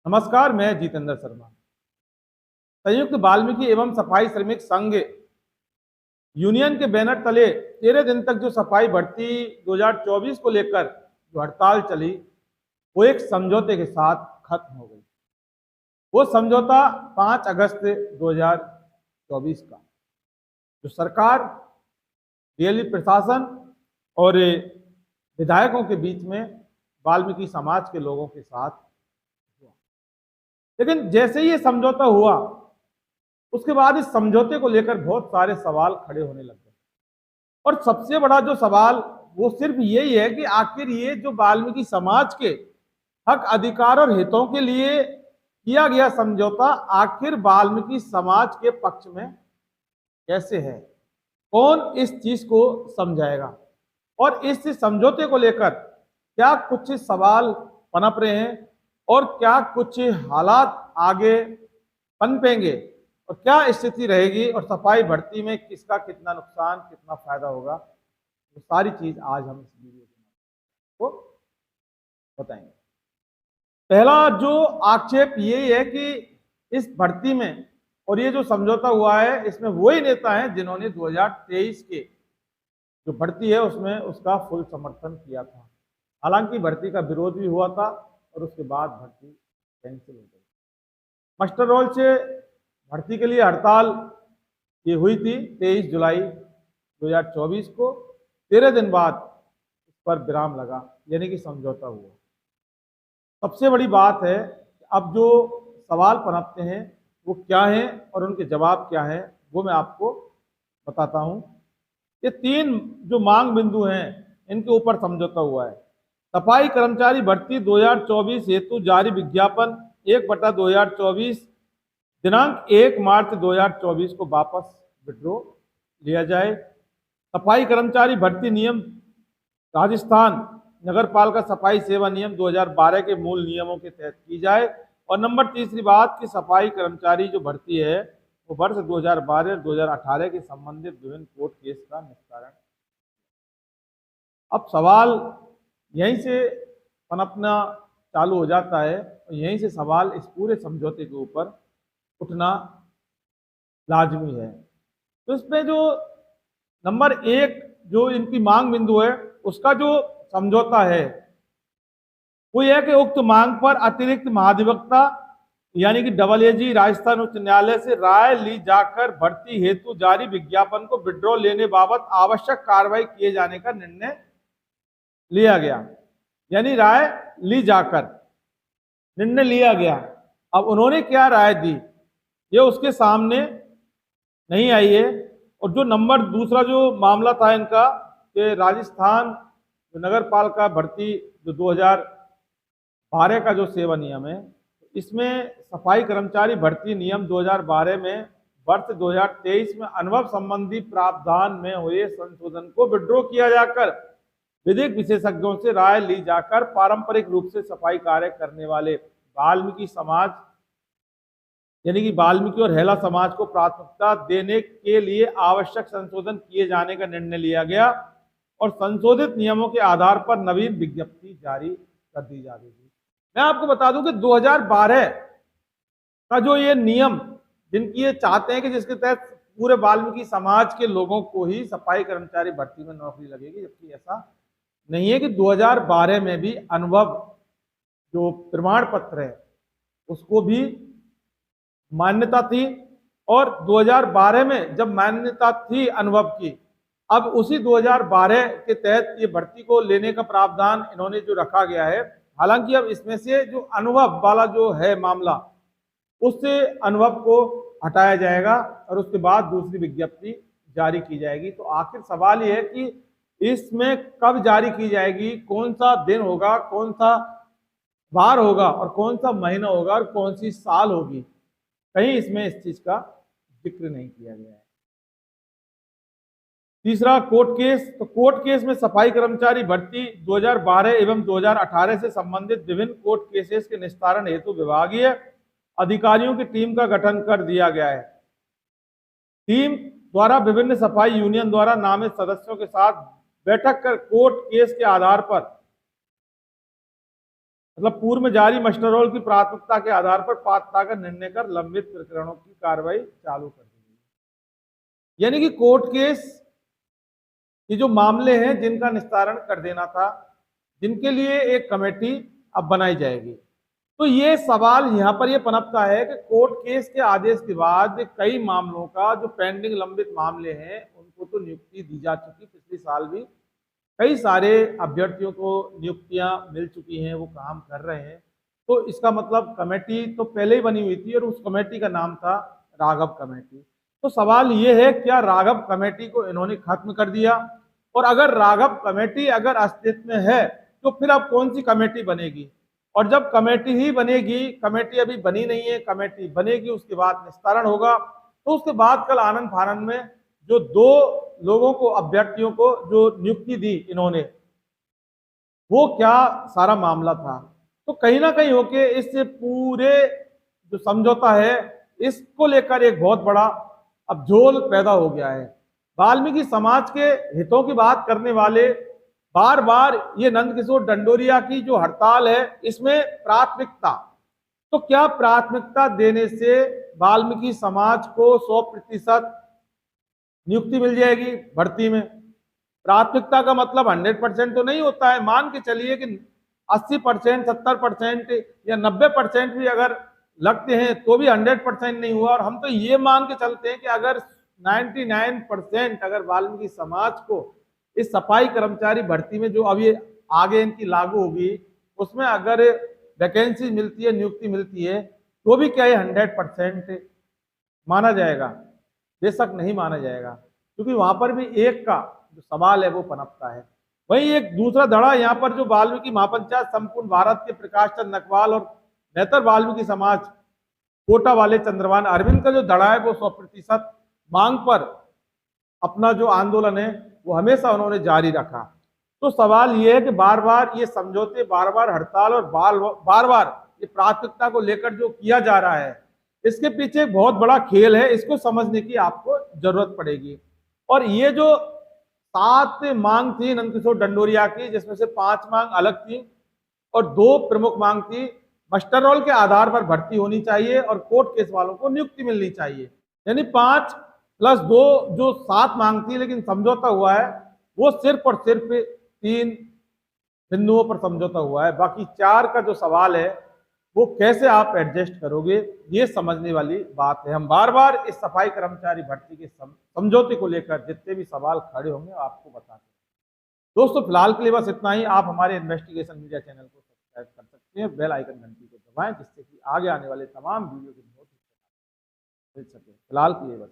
नमस्कार, मैं जितेंद्र शर्मा। संयुक्त वाल्मीकि एवं सफाई श्रमिक संघ यूनियन के बैनर तले 13 दिन तक जो सफाई भर्ती 2024 को लेकर जो हड़ताल चली, वो एक समझौते के साथ खत्म हो गई। वो समझौता 5 अगस्त 2024 का जो सरकार, दिल्ली प्रशासन और विधायकों के बीच में वाल्मीकि समाज के लोगों के साथ हुआ। लेकिन जैसे ही ये समझौता हुआ, उसके बाद इस समझौते को लेकर बहुत सारे सवाल खड़े होने लग गए। और सबसे बड़ा जो सवाल वो सिर्फ यही है कि आखिर ये जो वाल्मीकि समाज के हक, अधिकार और हितों के लिए किया गया समझौता आखिर वाल्मीकि समाज के पक्ष में कैसे है, कौन इस चीज को समझाएगा। और इस समझौते को लेकर क्या कुछ सवाल पनप रहे हैं और क्या कुछ हालात आगे पनपेंगे और क्या स्थिति रहेगी और सफाई भर्ती में किसका कितना नुकसान, कितना फायदा होगा, वो सारी चीज आज हम इस वीडियो को बताएंगे। पहला जो आक्षेप यही है कि इस भर्ती में और ये जो समझौता हुआ है, इसमें वही नेता हैं जिन्होंने 2023 के जो भर्ती है उसमें उसका फुल समर्थन किया था। हालांकि भर्ती का विरोध भी हुआ था और उसके बाद भर्ती कैंसिल हो गई। मास्टर रोल से भर्ती के लिए हड़ताल ये हुई थी 23 जुलाई 2024 को। 13 दिन बाद इस पर विराम लगा, यानी कि समझौता हुआ। सबसे बड़ी बात है कि अब जो सवाल पनपते हैं वो क्या हैं और उनके जवाब क्या हैं, वो मैं आपको बताता हूं। ये 3 जो मांग बिंदु हैं, इनके ऊपर समझौता हुआ है। सफाई कर्मचारी भर्ती 2024 हेतु जारी विज्ञापन 1/2024 दिनांक 1 मार्च 2024 को वापस विड्रॉ लिया जाए। सफाई कर्मचारी भर्ती नियम राजस्थान नगर पालिका सफाई सेवा नियम 2012 के मूल नियमों के तहत की जाए। और नंबर तीसरी बात कि सफाई कर्मचारी जो भर्ती है वो वर्ष 2012 और 2018 के संबंधित विभिन्न कोर्ट केस का निस्तारण। अब सवाल यहीं से पनपना चालू हो जाता है और यहीं से सवाल इस पूरे समझौते के ऊपर उठना लाजमी है। तो इसमें जो नंबर 1 जो इनकी मांग बिंदु है, उसका जो समझौता है वो यह कि उक्त मांग पर अतिरिक्त महाधिवक्ता यानी कि AAG राजस्थान उच्च न्यायालय से राय ली जाकर भर्ती हेतु जारी विज्ञापन को विड्रॉ लेने बाबत आवश्यक कार्रवाई किए जाने का निर्णय लिया गया। यानी राय ली जाकर निर्णय लिया गया। अब उन्होंने क्या राय दी ये उसके सामने नहीं आई है। और जो नंबर दूसरा जो मामला था इनका कि राजस्थान नगर पालिका भर्ती जो 2012 का जो सेवा नियम है, इसमें सफाई कर्मचारी भर्ती नियम 2012 में वर्ष 2023 में अनुभव संबंधी प्रावधान में हुए संशोधन को विड्रॉ किया जाकर विधिक विशेषज्ञों से राय ली जाकर पारंपरिक रूप से सफाई कार्य करने वाले वाल्मीकि समाज यानी कि वाल्मीकि और हेला समाज को प्राथमिकता देने के लिए आवश्यक संशोधन किए जाने का निर्णय लिया गया और संशोधित नियमों के आधार पर नवीन विज्ञप्ति जारी कर दी जाएगी। मैं आपको बता दूं कि 2012 का जो ये नियम जिनकी ये चाहते हैं कि जिसके तहत पूरे वाल्मीकि समाज के लोगों को ही सफाई कर्मचारी भर्ती में नौकरी लगेगी, जबकि ऐसा नहीं है कि 2012 में भी अनुभव जो प्रमाण पत्र है उसको भी मान्यता थी। और 2012 में जब मान्यता थी अनुभव की, अब उसी 2012 के तहत ये भर्ती को लेने का प्रावधान इन्होंने जो रखा गया है। हालांकि अब इसमें से जो अनुभव वाला जो है मामला, उससे अनुभव को हटाया जाएगा और उसके बाद दूसरी विज्ञप्ति जारी की जाएगी। तो आखिर सवाल ये है कि इसमें कब जारी की जाएगी, कौन सा दिन होगा, कौन सा वार होगा और कौन सा महीना होगा और कौन सी साल होगी, कहीं इसमें इस चीज का जिक्र नहीं किया गया है। तीसरा कोर्ट केस। तो कोर्ट केस में सफाई कर्मचारी भर्ती 2012 एवं 2018 से संबंधित विभिन्न कोर्ट केसेस के निस्तारण हेतु विभागीय अधिकारियों की टीम का गठन कर दिया गया है। टीम द्वारा विभिन्न सफाई यूनियन द्वारा नामित सदस्यों के साथ बैठक कर कोर्ट केस के आधार पर मतलब पूर्व में जारी मस्टर रोल की प्राथमिकता के आधार पर पात्रता का निर्णय कर लंबित प्रकरणों की कार्रवाई चालू कर दी गई। यानी कि कोर्ट केस ये जो मामले हैं जिनका निस्तारण कर देना था, जिनके लिए एक कमेटी अब बनाई जाएगी। तो ये सवाल यहाँ पर ये पनपता है कि कोर्ट केस के आदेश के बाद कई मामलों का जो पेंडिंग लंबित मामले हैं उनको तो नियुक्ति दी जा चुकी, पिछले साल भी कई सारे अभ्यर्थियों को नियुक्तियां मिल चुकी हैं, वो काम कर रहे हैं। तो इसका मतलब कमेटी तो पहले ही बनी हुई थी और उस कमेटी का नाम था राघव कमेटी। तो सवाल ये है, क्या राघव कमेटी को इन्होंने खत्म कर दिया? और अगर राघव कमेटी अगर अस्तित्व में है तो फिर अब कौन सी कमेटी बनेगी? और जब कमेटी ही बनेगी, कमेटी अभी बनी नहीं है, कमेटी बनेगी उसके बाद निस्तारण होगा, तो उसके बाद कल आनंद फानंद में जो दो लोगों को, अभ्यर्थियों को जो नियुक्ति दी इन्होंने, वो क्या सारा मामला था। तो कहीं ना कहीं होके इससे पूरे जो समझौता है इसको लेकर एक बहुत बड़ा अब झोल पैदा हो गया है। वाल्मीकि समाज के हितों की बात करने वाले बार बार ये नंदकिशोर डंडोरिया की जो हड़ताल है इसमें प्राथमिकता, तो क्या प्राथमिकता देने से वाल्मीकि समाज को 100% नियुक्ति मिल जाएगी भर्ती में? प्राथमिकता का मतलब 100% तो नहीं होता है। मान के चलिए कि 80%, 70% या 90% भी अगर लगते हैं तो भी 100% नहीं हुआ। और हम तो ये मान के चलते हैं कि अगर 99% अगर वाल्मीकि समाज को इस सफाई कर्मचारी भर्ती में जो अभी आगे इनकी लागू होगी उसमें अगर वैकेंसी मिलती है, नियुक्ति मिलती है, तो भी क्या ये 100% माना जाएगा? बेशक नहीं माना जाएगा, क्योंकि वहां पर भी एक का जो सवाल है वो पनपता है। वहीं एक दूसरा धड़ा यहाँ पर जो वाल्मीकि महापंचायत संपूर्ण भारत के प्रकाश चंद नकवाल और बेहतर वाल्मीकि समाज कोटा वाले चंद्रभान अरविंद का जो धड़ा है वो 100% मांग पर अपना जो आंदोलन है वो हमेशा उन्होंने जारी रखा। तो सवाल ये है कि बार बार ये समझौते, बार बार हड़ताल और बार बार ये प्राथमिकता को लेकर जो किया जा रहा है, इसके पीछे एक बहुत बड़ा खेल है, इसको समझने की आपको जरूरत पड़ेगी। और ये जो 7 मांग थी नंदकिशोर डंडोरिया की, जिसमें से 5 मांग अलग थी और 2 प्रमुख मांग थी, मस्टर रोल के आधार पर भर्ती होनी चाहिए और कोर्ट केस वालों को नियुक्ति मिलनी चाहिए। यानी 5+2 जो 7 मांग थी, लेकिन समझौता हुआ है वो सिर्फ और सिर्फ 3 बिंदुओं पर समझौता हुआ है। बाकी 4 का जो सवाल है वो कैसे आप एडजस्ट करोगे, ये समझने वाली बात है। हम बार बार इस सफाई कर्मचारी भर्ती के समझौते को लेकर जितने भी सवाल खड़े होंगे आपको बताते हैं। दोस्तों फिलहाल के लिए बस इतना ही। आप हमारे इन्वेस्टिगेशन मीडिया चैनल को सब्सक्राइब कर सकते हैं, बेल आइकन घंटी को दबाएं, जिससे कि आगे आने वाले तमाम वीडियो की नोटिफिकेशन मिल सके। फिलहाल के लिए बस।